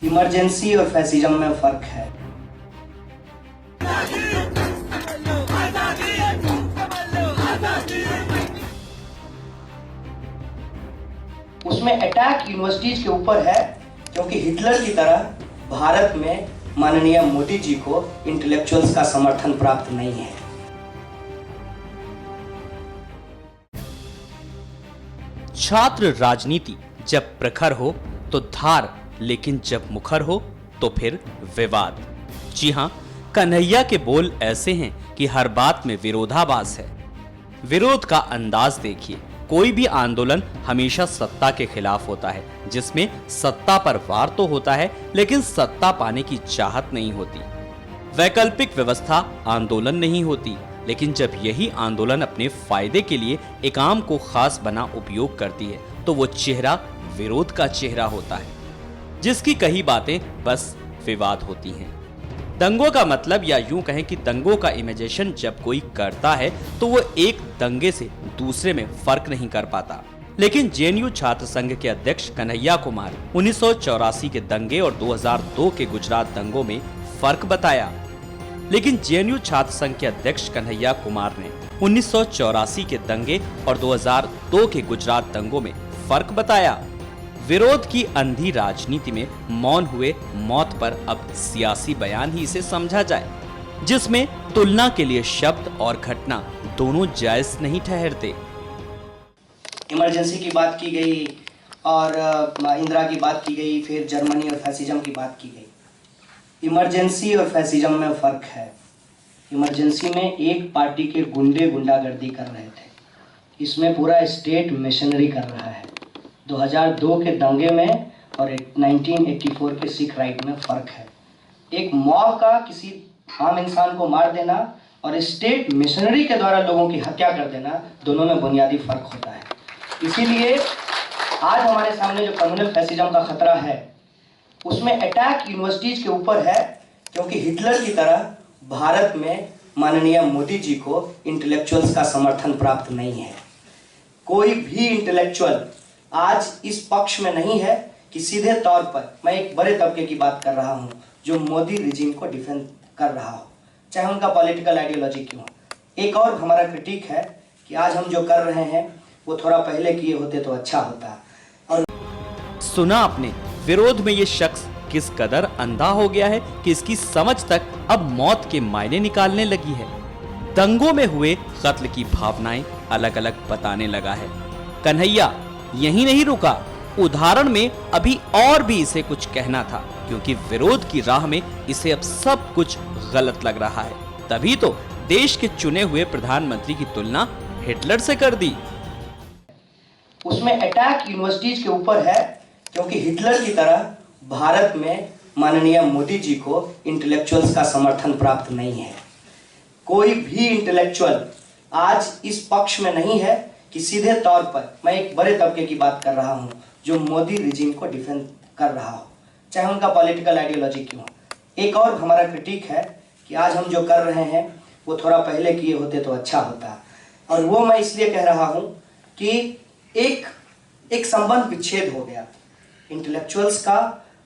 Emergency और fascism में फर्क है। उसमें अटैक यूनिवर्सिटीज के ऊपर है क्योंकि हिटलर की तरह भारत में माननीय मोदी जी को इंटेलेक्चुअल्स का समर्थन प्राप्त नहीं है। छात्र राजनीति जब प्रखर हो तो धार, लेकिन जब मुखर हो तो फिर विवाद। जी हां, कन्हैया के बोल ऐसे हैं कि हर बात में विरोधाभास है। विरोध का अंदाज देखिए। कोई भी आंदोलन हमेशा सत्ता के खिलाफ होता है, जिसमें सत्ता पर वार तो होता है लेकिन सत्ता पाने की चाहत नहीं होती। वैकल्पिक व्यवस्था आंदोलन नहीं होती, लेकिन जब यही आंदोलन अपने फायदे के लिए एक आम को खास बना उपयोग करती है तो वो चेहरा विरोध का चेहरा होता है, जिसकी कई बातें बस विवाद होती हैं। दंगों का मतलब, या यूं कहें कि दंगों का इमेजिनेशन जब कोई करता है तो वो एक दंगे से दूसरे में फर्क नहीं कर पाता। लेकिन जेएनयू छात्र संघ के अध्यक्ष कन्हैया कुमार 1984 के दंगे और 2002 के गुजरात दंगों में फर्क बताया। लेकिन जेएनयू छात्र संघ के अध्यक्ष कन्हैया कुमार ने 1984 के दंगे और 2002 के गुजरात दंगों में फर्क बताया। विरोध की अंधी राजनीति में मौन हुए मौत पर अब सियासी बयान ही इसे समझा जाए, जिसमें तुलना के लिए शब्द और घटना दोनों जायज नहीं ठहरते। इमरजेंसी की बात की गई और इंदिरा की बात की गई, फिर जर्मनी और फैसिज्म की बात की गई। इमरजेंसी और फैसिज्म में फर्क है। इमरजेंसी में एक पार्टी के गुंडे गुंडागर्दी कर रहे थे, इसमें पूरा स्टेट मिशनरी कर रहा है। 2002 के दंगे में और 1984 के सिख राइट में फ़र्क है। एक मॉब का किसी आम इंसान को मार देना और स्टेट मिशनरी के द्वारा लोगों की हत्या कर देना, दोनों में बुनियादी फ़र्क होता है। इसीलिए आज हमारे सामने जो कम्युनल फैसिज्म का खतरा है, उसमें अटैक यूनिवर्सिटीज़ के ऊपर है क्योंकि हिटलर की तरह भारत में माननीय मोदी जी को इंटेलेक्चुअल्स का समर्थन प्राप्त नहीं है। कोई भी इंटेलेक्चुअल आज इस पक्ष में नहीं है कि सीधे तौर पर, मैं एक बड़े तबके की बात कर रहा हूं जो मोदी रिजीम को डिफेंड कर रहा हो, चाहे उनका पॉलिटिकल आइडियोलॉजी क्यों हो। एक और हमारा क्रिटिक है कि आज हम जो कर रहे हैं वो थोड़ा पहले किए होते तो अच्छा होता। और सुना आपने, विरोध में ये शख्स किस कदर अंधा हो गया है कि इसकी समझ तक अब मौत के मायने निकालने लगी है। दंगों में हुए कत्ल की भावनाएं अलग अलग बताने लगा है। कन्हैया यही नहीं रुका, उदाहरण में अभी और भी इसे कुछ कहना था, क्योंकि विरोध की राह में इसे अब सब कुछ गलत लग रहा है। तभी तो देश के चुने हुए प्रधानमंत्री की तुलना हिटलर से कर दी। उसमें अटैक यूनिवर्सिटीज के ऊपर है क्योंकि हिटलर की तरह भारत में माननीय मोदी जी को इंटेलेक्चुअल्स का समर्थन प्राप्त नहीं है। कोई भी इंटेलेक्चुअल आज इस पक्ष में नहीं है कि सीधे तौर पर, मैं एक बड़े तबके की बात कर रहा हूं जो मोदी रिजीम को डिफेंड कर रहा हो, चाहे उनका पॉलिटिकल आइडियोलॉजी क्यों हो। एक और हमारा क्रिटिक है कि आज हम जो कर रहे हैं वो थोड़ा पहले किए होते तो अच्छा होता। और वो मैं इसलिए कह रहा हूं कि एक संबंध विच्छेद हो गया इंटेलेक्चुअल्स का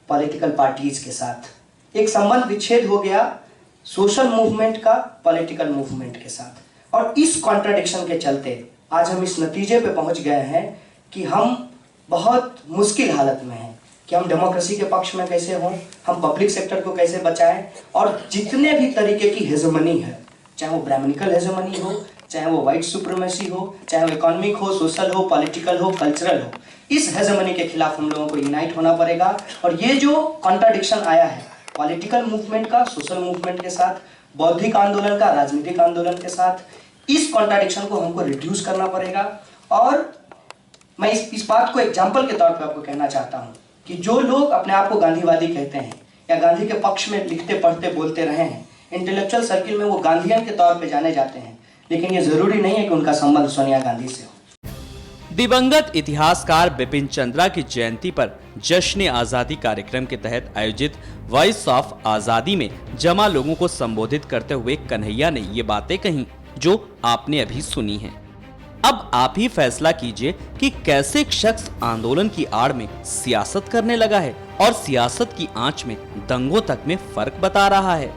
पॉलिटिकल पार्टीज के साथ। एक संबंध विच्छेद हो गया सोशल मूवमेंट का पॉलिटिकल मूवमेंट के साथ। और इस कॉन्ट्राडिक्शन के चलते आज हम इस नतीजे पे पहुंच गए हैं कि हम बहुत मुश्किल हालत में हैं कि हम डेमोक्रेसी के पक्ष में कैसे हों, हम पब्लिक सेक्टर को कैसे बचाएं, और जितने भी तरीके की हेजेमनी है, चाहे वो ब्राह्मणिकल हेजेमनी हो, चाहे वो वाइट सुप्रीमेसी हो, चाहे वो इकोनॉमिक हो, सोशल हो, पॉलिटिकल हो, कल्चरल हो, इस हेजेमनी के खिलाफ हम लोगों को यूनाइट होना पड़ेगा। और ये जो कॉन्ट्राडिक्शन आया है पॉलिटिकल मूवमेंट का सोशल मूवमेंट के साथ, बौद्धिक आंदोलन का राजनीतिक आंदोलन के साथ, इस कॉन्ट्राडिक्शन को हमको रिड्यूस करना पड़ेगा। और मैं इस बात को एग्जाम्पल के तौर पे आपको कहना चाहता हूं कि जो लोग अपने आप को गांधीवादी कहते हैं या गांधी के पक्ष में लिखते पढ़ते बोलते रहे हैं, इंटेलेक्चुअल सर्किल में वो गांधीयन के तौर पे जाने जाते हैं, लेकिन ये जरूरी नहीं है कि उनका संबंध सोनिया गांधी से हो। दिवंगत इतिहासकार बिपिन चंद्रा की जयंती पर जश्न आजादी कार्यक्रम के तहत आयोजित वॉइस ऑफ आजादी में जमा लोगों को संबोधित करते हुए कन्हैया ने ये बातें कही जो आपने अभी सुनी हैं। अब आप ही फैसला कीजिए कि कैसे एक शख्स आंदोलन की आड़ में सियासत करने लगा है और सियासत की आंच में दंगों तक में फर्क बता रहा है।